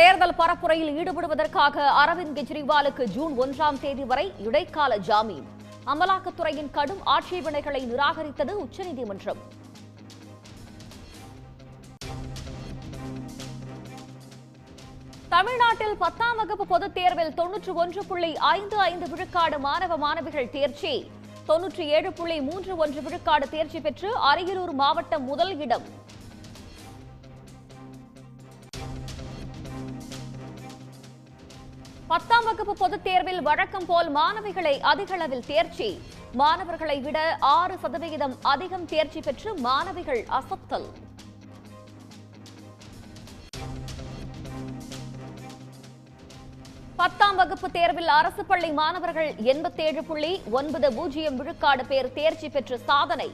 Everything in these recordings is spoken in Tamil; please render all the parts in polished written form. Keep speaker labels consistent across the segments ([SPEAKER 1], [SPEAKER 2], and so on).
[SPEAKER 1] தேர்தல் பரப்புரையில் ஈடுபடுவதற்காக அரவிந்த் கெஜ்ரிவாலுக்கு ஜூன் 1ஆம் தேதி வரை இடைக்கால ஜாமீன். அமலாக்கத்துறையின் கடும் ஆட்சேபனைகளை நிராகரித்தது உச்சநீதிமன்றம். தமிழ்நாட்டில் 10ஆம் வகுப்பு பொதுத் தேர்வில் 91.55 விழுக்காடு மாணவ மாணவிகள் தேர்ச்சி. 97.31 விழுக்காடு தேர்ச்சி பெற்று அரியலூர் மாவட்டம் முதல் இடம். பத்தாம் வகுப்பு பொதுத் தேர்வில் வழக்கம் போல் மாணவிகளை அதிக அளவில் தேர்ச்சி. மாணவர்களை விட 6% அதிகம் தேர்ச்சி பெற்று மாணவிகள் அசத்தல். பத்தாம் வகுப்பு தேர்வில் அரசு பள்ளி மாணவர்கள் 87.90 விழுக்காடு பேர் தேர்ச்சி பெற்று சாதனை.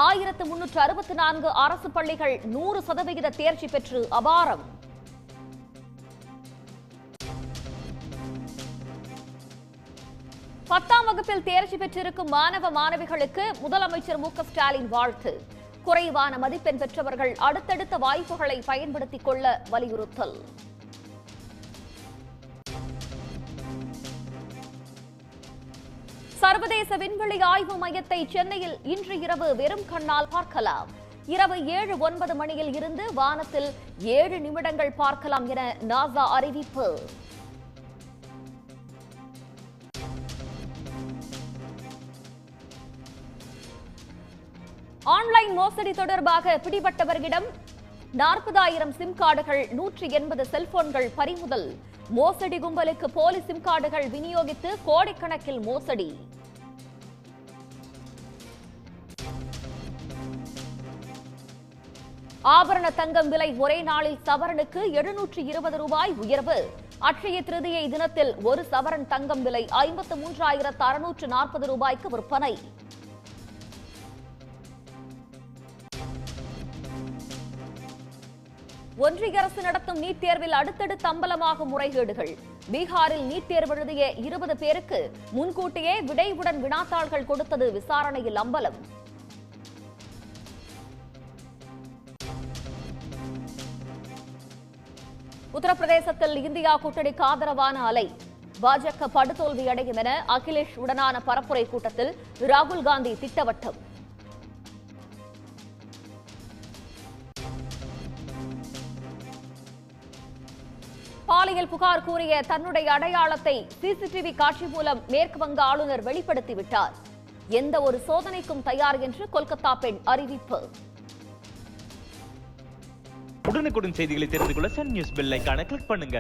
[SPEAKER 1] 1364 அரசு பள்ளிகள் 100% தேர்ச்சி பெற்று அபாரம். பத்தாம் வகுப்பில் தேர்ச்சி பெற்றிருக்கும் மாணவ மாணவிகளுக்கு முதலமைச்சர் மு க ஸ்டாலின் வாழ்த்து. குறைவான மதிப்பெண் பெற்றவர்கள் அடுத்தடுத்த வாய்ப்புகளை பயன்படுத்திக் கொள்ள வலியுறுத்தல். சர்வதேச விண்வெளி ஆய்வு மையத்தை சென்னையில் இன்று இரவு வெறும் கண்ணால் பார்க்கலாம். இரவு 7-9 மணியில் இருந்து வானத்தில் 7 நிமிடங்கள் பார்க்கலாம் என நாசா அறிவிப்பு. ஆன்லைன் மோசடி தொடர்பாக பிடிபட்டவர்களிடம் 40,000 சிம் கார்டுகள், 180 செல்போன்கள் பறிமுதல். மோசடி கும்பலுக்கு போலி சிம் கார்டுகள் விநியோகித்து கோடிக்கணக்கில் மோசடி. ஆபரண தங்கம் விலை ஒரே நாளில் சவரனுக்கு 720 ரூபாய் உயர்வு. அட்சய திருதியை தினத்தில் ஒரு சவரன் தங்கம் விலை 53,640 ரூபாய்க்கு விற்பனை. ஒன்றிய அரசு நடத்தும் நீட் தேர்வில் அடுத்தடுத்து அம்பலமாகும் முறைகேடுகள். பீகாரில் நீட் தேர்வு எழுதிய 20 பேருக்கு முன்கூட்டியே விடைவுடன் வினாத்தாள்கள் கொடுத்தது விசாரணையில் அம்பலம். உத்தரப்பிரதேசத்தில் இந்தியா கூட்டணிக்கு ஆதரவான அலை. பாஜக படுதோல்வி அடையும் என அகிலேஷ் உடனான பரப்புரை கூட்டத்தில் ராகுல் காந்தி திட்டவட்டம். பாலியல் புகார் கூறிய தன்னுடைய அடையாளத்தை சிசிடிவி காட்சி மூலம் மேற்கு வங்க ஆளுநர் வெளிப்படுத்திவிட்டார். எந்த ஒரு சோதனைக்கும் தயார் என்று கொல்கத்தா பெண் அறிவிப்பு.
[SPEAKER 2] உடனுக்குடன் செய்திகளை தெரிந்து கொள்ள சன் நியூஸ் பெல் ஐகானை கிளிக் பண்ணுங்க.